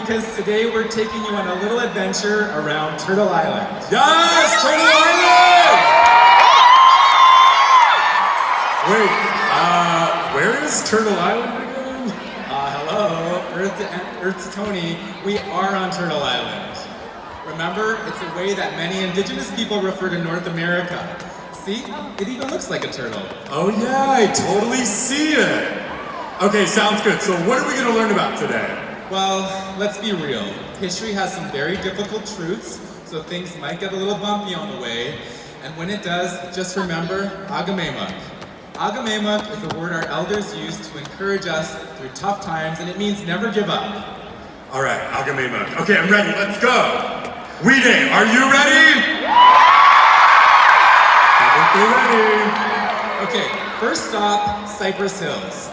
because today we're taking you on a little adventure around Turtle Island. Yes, Turtle Island! Wait, where is Turtle Island again? Hello, Earth to Tony. We are on Turtle Island. Remember, it's a way that many indigenous people refer to North America. See, it even looks like a turtle. Oh yeah, I totally see it. Okay, sounds good. So what are we going to learn about today? Well, let's be real. History has some very difficult truths, so things might get a little bumpy on the way. And when it does, just remember Agamemuk. Agamemuk is the word our elders used to encourage us through tough times, and it means never give up. All right, Agamemuk. Okay, I'm ready. Let's go. Weeday, are you ready? I think we're ready. Okay, first stop, Cypress Hills.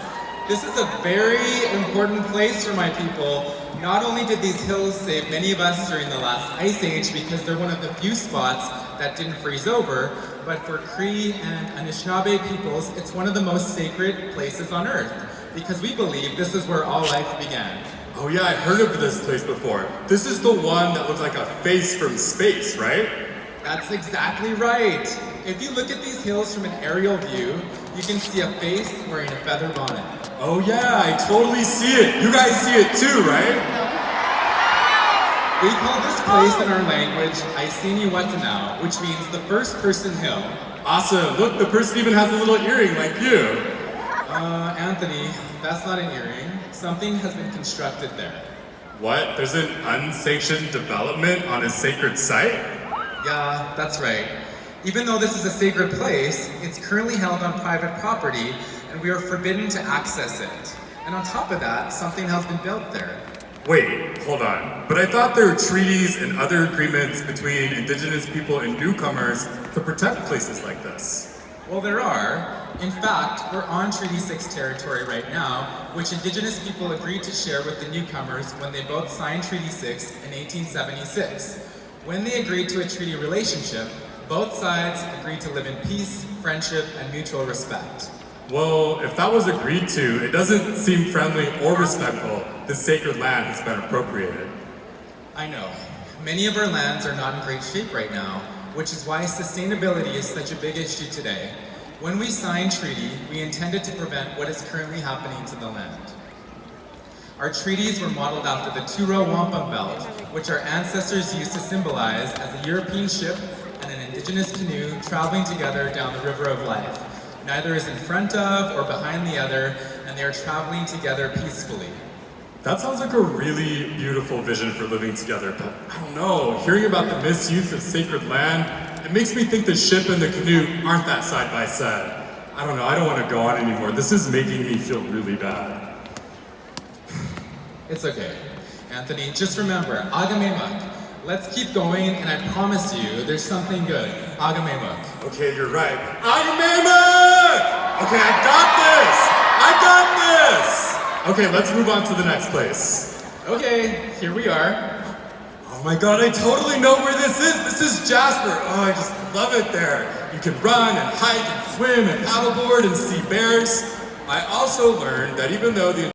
This is a very important place for my people. Not only did these hills save many of us during the last ice age because they're one of the few spots that didn't freeze over, but for Cree and Anishinaabe peoples, it's one of the most sacred places on Earth because we believe this is where all life began. Oh yeah, I heard of this place before. This is the one that looks like a face from space, right? That's exactly right. If you look at these hills from an aerial view, you can see a face wearing a feather bonnet. Oh yeah, I totally see it. You guys see it too, right? We call this place in our language Aisini Watanao, which means the first person hill. Awesome. Look, the person even has a little earring like you. Anthony, that's not an earring. Something has been constructed there. What? There's an unsanctioned development on a sacred site? Yeah, that's right. Even though this is a sacred place, it's currently held on private property and we are forbidden to access it. And on top of that, something has been built there. Wait, hold on. But I thought there were treaties and other agreements between indigenous people and newcomers to protect places like this. Well, there are. In fact, we're on Treaty 6 territory right now, which indigenous people agreed to share with the newcomers when they both signed Treaty 6 in 1876. When they agreed to a treaty relationship, both sides agreed to live in peace, friendship, and mutual respect. Well, if that was agreed to, it doesn't seem friendly or respectful. This sacred land has been appropriated. I know. Many of our lands are not in great shape right now, which is why sustainability is such a big issue today. When we signed treaty, we intended to prevent what is currently happening to the land. Our treaties were modeled after the Turo Wampum Belt, which our ancestors used to symbolize as a European ship and an indigenous canoe traveling together down the river of life. Neither is in front of or behind the other, and they are traveling together peacefully. That sounds like a really beautiful vision for living together, but I don't know, hearing about the misuse of sacred land, it makes me think the ship and the canoe aren't that side by side. I don't know, I don't want to go on anymore. This is making me feel really bad. It's okay. Anthony, just remember, Agamemuk. Let's keep going, and I promise you, there's something good. Agamemuk. Okay, you're right. Agamemuk! Okay, I got this! I got this! Okay, let's move on to the next place. Okay, here we are. Oh my god, I totally know where this is! This is Jasper! Oh, I just love it there. You can run and hike and swim and paddleboard and see bears. I also learned that even though the